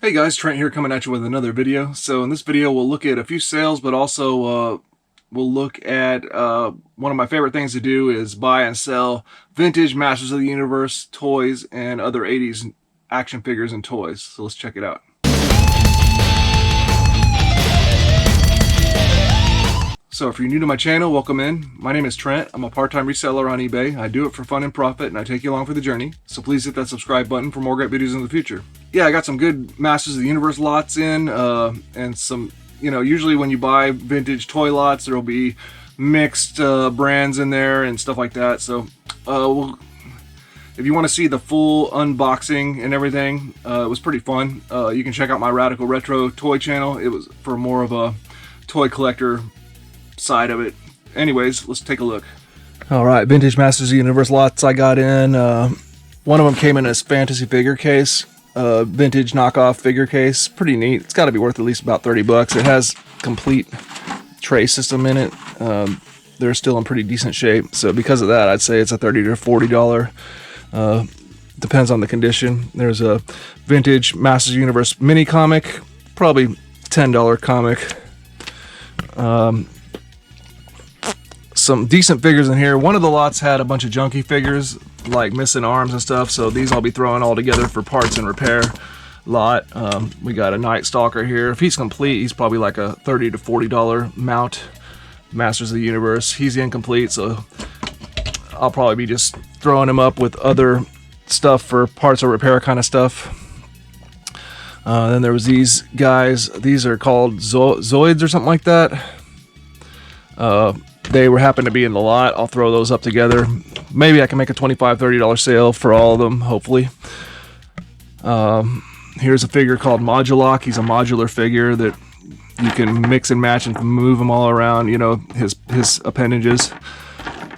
Hey guys, Trent here coming at you with another video. So in this video we'll look at a few sales, but also we'll look at one of my favorite things to do is buy and sell vintage Masters of the Universe toys and other 80s action figures and toys. So let's check it out. So if you're new to my channel, welcome in. My name is Trent. I'm a part-time reseller on eBay. I do it for fun and profit, and I take you along for the journey. So please hit that subscribe button for more great videos in the future. Yeah, I got some good Masters of the Universe lots in, and some, usually when you buy vintage toy lots, there'll be mixed brands in there and stuff like that. So if you want to see the full unboxing and everything, it was pretty fun. You can check out my Radical Retro toy channel. It was for more of a toy collector side of it. Anyways, let's take a look. All right, vintage Masters of the Universe lots I got in. One of them came in this fantasy figure case, vintage knockoff figure case. Pretty neat. It's got to be worth at least about 30 bucks. It has complete tray system in it. They're still in pretty decent shape, so because of that, I'd say it's a $30 to $40. Depends on the condition. There's a vintage Masters of the Universe mini comic, probably $10 comic. Some decent figures in here. One of the lots had a bunch of junky figures, like missing arms and stuff, so these I'll be throwing all together for parts and repair lot. We got a Night Stalker here. If he's complete, he's probably like a $30 to $40 mount Masters of the Universe. He's incomplete, so I'll probably be just throwing him up with other stuff for parts or repair kind of stuff. Then there was these guys. These are called Zoids or something like that. They happen to be in the lot. I'll throw those up together. Maybe I can make a $25, $30 sale for all of them, hopefully. Here's a figure called Modulock. He's a modular figure that you can mix and match and move them all around, his appendages.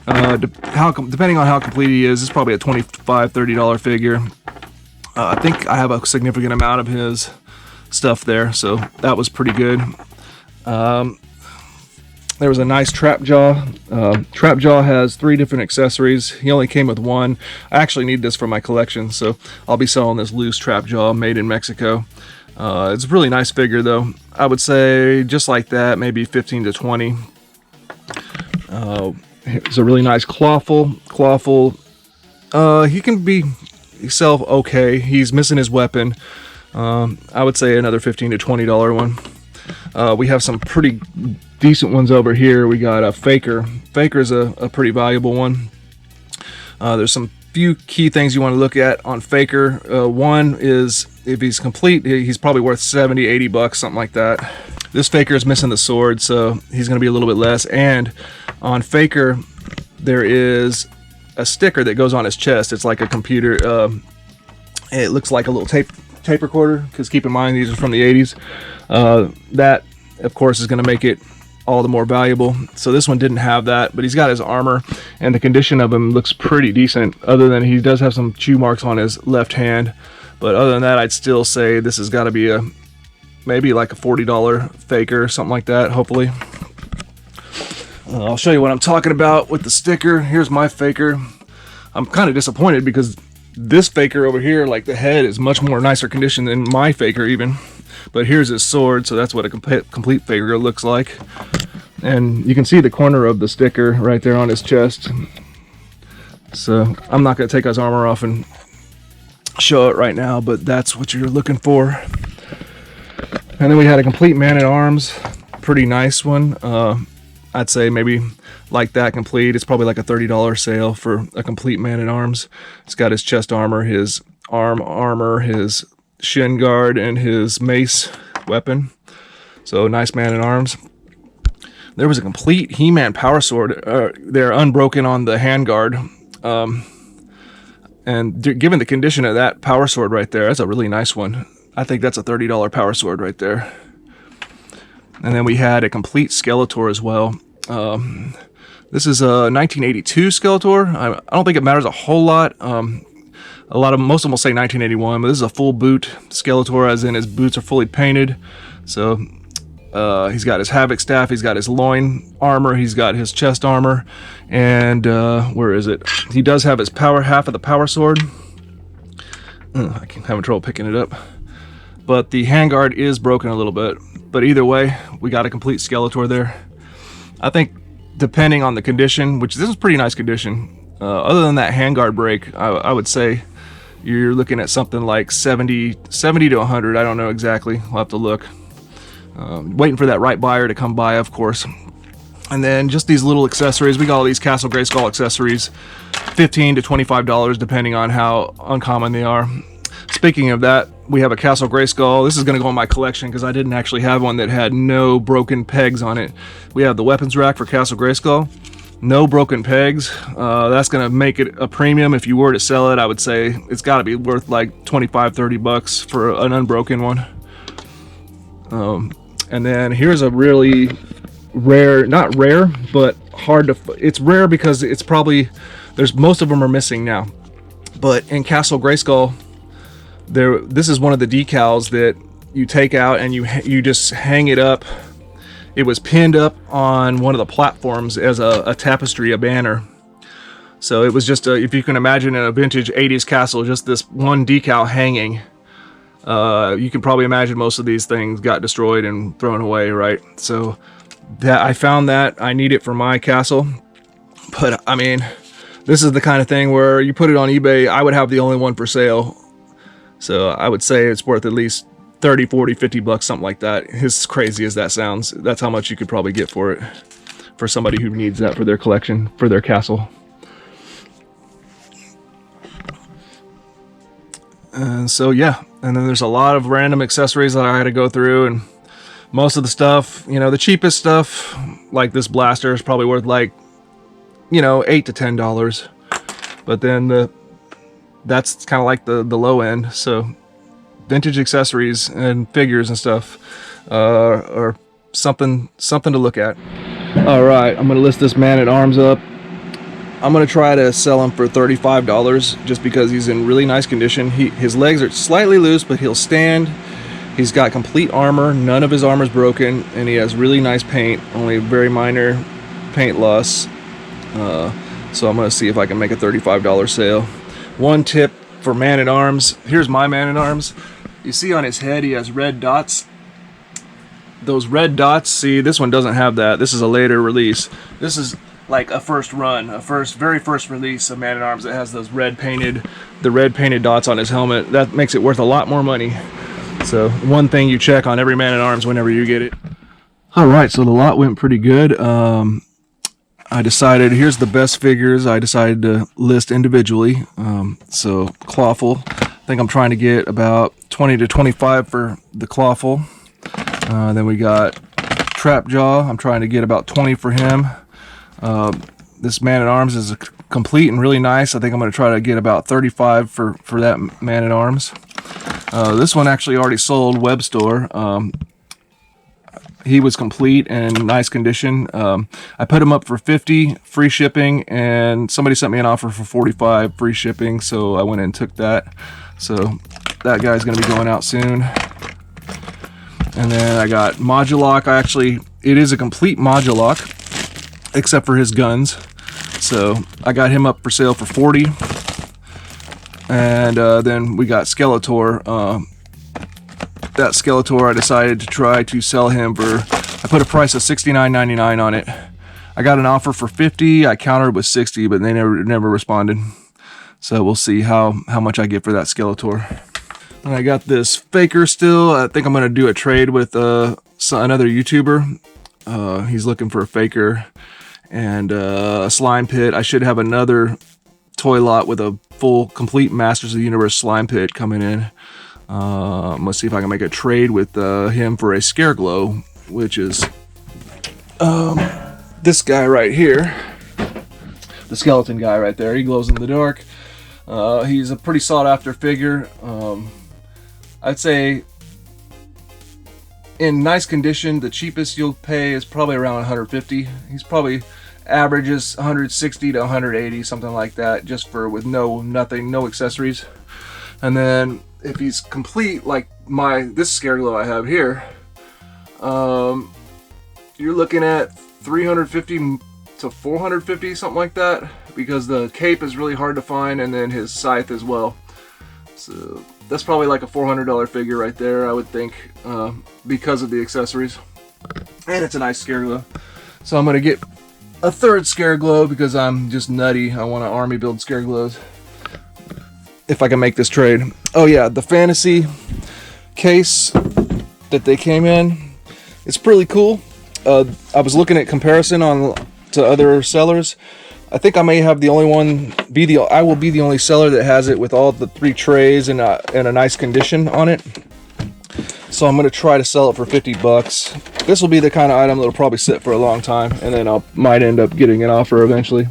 Depending on how complete he is, it's probably a $25, $30 figure. I think I have a significant amount of his stuff there, so that was pretty good. There was a nice Trap Jaw. Trap Jaw has 3 different accessories. He only came with one. I actually need this for my collection, so I'll be selling this loose Trap Jaw made in Mexico. It's a really nice figure, though. I would say, just like that, maybe 15 to 20. It's a really nice Clawful. He can sell okay. He's missing his weapon. I would say another $15 to $20 one. We have some pretty decent ones over here. We got a Faker. Faker's a pretty valuable one. There's some few key things you want to look at on Faker. One is if he's complete, he's probably worth 70, 80 bucks, something like that. This Faker is missing the sword, so he's going to be a little bit less. And on Faker, there is a sticker that goes on his chest. It's like a computer. It looks like a little tape recorder, because keep in mind these are from the 80s. That, of course, is going to make it all the more valuable. So this one didn't have that, but he's got his armor, and the condition of him looks pretty decent, other than he does have some chew marks on his left hand. But other than that, I'd still say this has got to be maybe like a $40 Faker, something like that, hopefully. I'll show you what I'm talking about with the sticker. Here's my Faker. I'm kind of disappointed because this Faker over here, like the head, is much more nicer condition than my Faker even. But here's his sword, so that's what a complete Faker looks like. And you can see the corner of the sticker right there on his chest. So I'm not going to take his armor off and show it right now, but that's what you're looking for. And then we had a complete Man-at-Arms. Pretty nice one. I'd say maybe like that complete. It's probably like a $30 sale for a complete Man-at-Arms. It's got his chest armor, his arm armor, his shin guard, and his mace weapon. So nice Man-at-Arms. There was a complete He-Man power sword. They're unbroken on the handguard. And given the condition of that power sword right there, that's a really nice one. I think that's a $30 power sword right there. And then we had a complete Skeletor as well. This is a 1982 Skeletor. I don't think it matters a whole lot. Most of them will say 1981, but this is a full boot Skeletor, as in his boots are fully painted. So he's got his Havoc staff, he's got his loin armor, he's got his chest armor, and where is it? He does have his half of the power sword. I'm having trouble picking it up. but the handguard is broken a little bit. But either way, we got a complete Skeletor there. I think depending on the condition, which this is pretty nice condition, other than that handguard break, I would say you're looking at something like 70 to 100. I don't know exactly. I'll have to look. Waiting for that right buyer to come by, of course. And then just these little accessories. We got all these Castle Grayskull accessories, $15 to $25 depending on how uncommon they are. Speaking of that, we have a Castle Grayskull. This is going to go in my collection because I didn't actually have one that had no broken pegs on it. We have the weapons rack for Castle Grayskull. No broken pegs. That's going to make it a premium. If you were to sell it, I would say it's got to be worth like 25, 30 bucks for an unbroken one. And then here's a really rare, not rare, but hard to, it's rare because it's probably, most of them are missing now. But in Castle Grayskull, this is one of the decals that you take out and you just hang it up. It was pinned up on one of the platforms as a tapestry, a banner. So it was just if you can imagine in a vintage 80s castle, just this one decal hanging. You can probably imagine most of these things got destroyed and thrown away, right? So that I found that I need it for my castle. But I mean, this is the kind of thing where you put it on eBay, I would have the only one for sale. So I would say it's worth at least 30, 40, 50 bucks, something like that. As crazy as that sounds, that's how much you could probably get for it, for somebody who needs that for their collection, for their castle. And so yeah, and then there's a lot of random accessories that I had to go through, and most of the stuff, you know, the cheapest stuff like this blaster is probably worth like, you know, $8 to $10. But then that's kind of like the low end. So vintage accessories and figures and stuff are something to look at. All right, I'm gonna list this Man-at-Arms up. I'm gonna try to sell him for $35 just because he's in really nice condition. His legs are slightly loose, but he'll stand. He's got complete armor. None of his armor's broken, and he has really nice paint. Only very minor paint loss. So I'm gonna see if I can make a $35 sale. One tip for Man-at-Arms. Here's my Man-at-Arms. You see on his head he has red dots. Those red dots, see, this one doesn't have that. This is a later release. This is like a first run, very first release of Man-at-Arms that has those the red painted dots on his helmet. That makes it worth a lot more money. So one thing you check on every Man-at-Arms whenever you get it. All right, so the lot went pretty good. I decided, here's the best figures I decided to list individually. So Clawful, I think I'm trying to get about 20 to 25 for the Clawful. Then we got Trapjaw, I'm trying to get about 20 for him. This Man-at-Arms is complete and really nice. I think I'm going to try to get about 35 for that Man-at-Arms. This one actually already sold, web store. He was complete and nice condition. I put him up for 50 free shipping, and somebody sent me an offer for 45 free shipping, so I went and took that. So that guy's going to be going out soon. And then I got Modulok. It is a complete Modulok, except for his guns. So I got him up for sale for 40. And then we got Skeletor. That Skeletor, I decided to try to sell him for, I put a price of $69.99 on it. I got an offer for 50. I countered with 60, but they never responded. So we'll see how much I get for that Skeletor. And I got this Faker still. I think I'm going to do a trade with another YouTuber. He's looking for a Faker and a Slime Pit. I should have another toy lot with a full, complete Masters of the Universe Slime Pit coming in. Let's see if I can make a trade with him for a Scarecrow, which is this guy right here. The skeleton guy right there. He glows in the dark. He's a pretty sought after figure. I'd say in nice condition, the cheapest you'll pay is probably around 150. He's probably averages 160 to 180, something like that, just for with no accessories. And then if he's complete, like this Scarecrow I have here, you're looking at 350 to 450, something like that, because the cape is really hard to find, and then his scythe as well. So That's probably like a $400 figure right there, I would think, because of the accessories. And it's a nice Scarecrow. So I'm gonna get a third Scarecrow because I'm just nutty. I want to army build Scarecrows if I can make this trade. Oh yeah, the fantasy case that they came in, it's pretty cool. I was looking at comparison to other sellers. I think I may have the only one I will be the only seller that has it with all the 3 trays and a nice condition on it. So I'm going to try to sell it for 50 bucks. This will be the kind of item that'll probably sit for a long time, and then I might end up getting an offer eventually.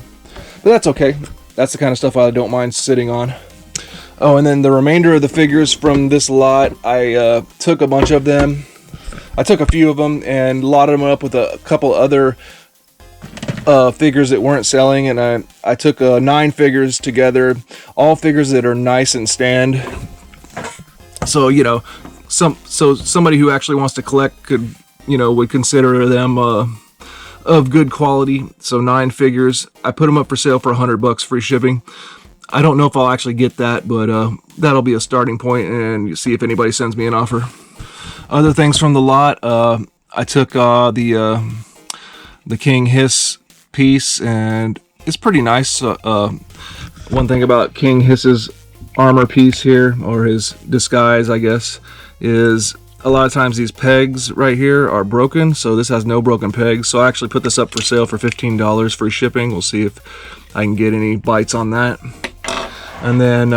But that's okay. That's the kind of stuff I don't mind sitting on. Oh, and then the remainder of the figures from this lot, I took a bunch of them. I took a few of them and lotted them up with a couple other figures that weren't selling, and I took 9 figures together, all figures that are nice and stand. So, you know, somebody who actually wants to collect could, you know, would consider them of good quality. So 9 figures. I put them up for sale for 100 bucks, free shipping. I don't know if I'll actually get that, but that'll be a starting point, and see if anybody sends me an offer. Other things from the lot, I took the King Hiss piece, and it's pretty nice. One thing about King Hiss's armor piece here, or his disguise, I guess, is a lot of times these pegs right here are broken, so this has no broken pegs. So I actually put this up for sale for $15, free shipping. We'll see if I can get any bites on that. And then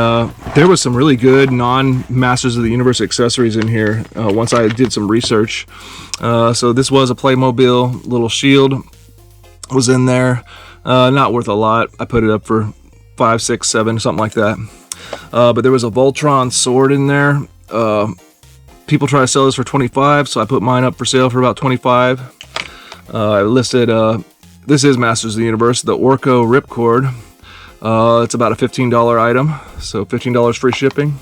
there was some really good non-Masters of the Universe accessories in here once I did some research. So this was a Playmobil little shield was in there. Not worth a lot. I put it up for 5, 6, 7, something like that. But there was a Voltron sword in there. People try to sell this for 25, so I put mine up for sale for about 25. I listed, this is Masters of the Universe, the Orko Ripcord. It's about a $15 item, so $15 free shipping.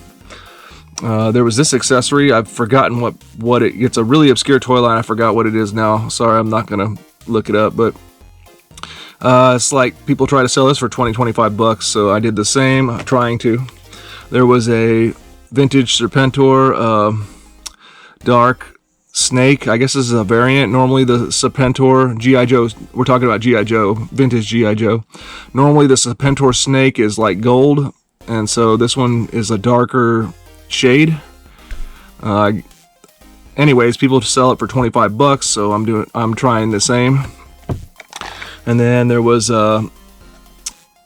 There was this accessory. I've forgotten what it's a really obscure toy line. I forgot what it is now. Sorry, I'm not gonna look it up, but it's like people try to sell this for 20, 25 bucks, so I did the same, trying to. There was a vintage Serpentor Dark Snake. I guess this is a variant. Normally the Serpentor G.I. Joe, we're talking about G.I. Joe, vintage G.I. Joe. Normally the Serpentor Snake is like gold, and so this one is a darker shade. Anyways, people sell it for 25 bucks, so I'm trying the same. And then there was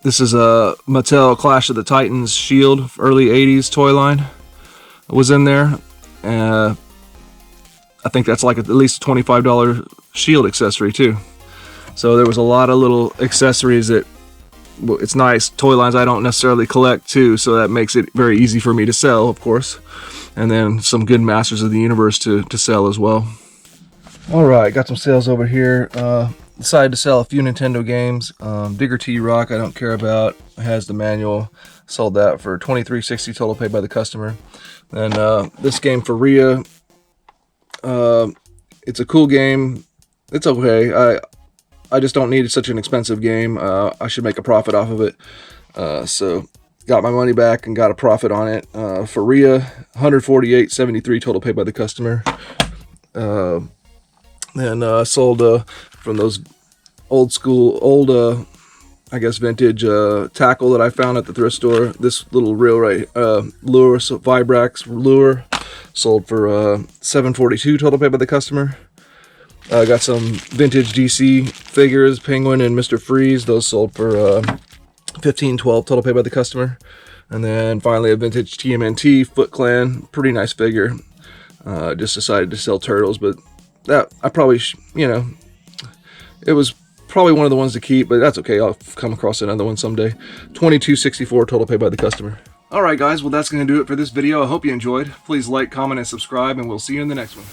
this is a Mattel Clash of the Titans shield, early 80s toy line was in there. I think that's like at least a $25 shield accessory too. So there was a lot of little accessories that, well, it's nice. Toy lines I don't necessarily collect too, so that makes it very easy for me to sell, of course. And then some good Masters of the Universe to sell as well. Alright, got some sales over here. Decided to sell a few Nintendo games. Digger T-Rock I don't care about. It has the manual. Sold that for $23.60 total paid by the customer. And this game for Rhea. It's a cool game. It's okay. I just don't need such an expensive game. I should make a profit off of it. So got my money back and got a profit on it. For Rhea, $148.73 total paid by the customer. Then sold from those old I guess vintage tackle that I found at the thrift store. This little reel lure, so Vibrax lure, sold for $7.42 total paid by the customer. I got some vintage DC figures, Penguin and Mr. Freeze. Those sold for $15.12 total paid by the customer. And then finally a vintage TMNT Foot Clan, pretty nice figure. Just decided to sell turtles, but that I probably, you know, it was probably one of the ones to keep, but that's okay. I'll come across another one someday. $22.64 total paid by the customer. Alright guys, well that's going to do it for this video. I hope you enjoyed. Please like, comment, and subscribe, and we'll see you in the next one.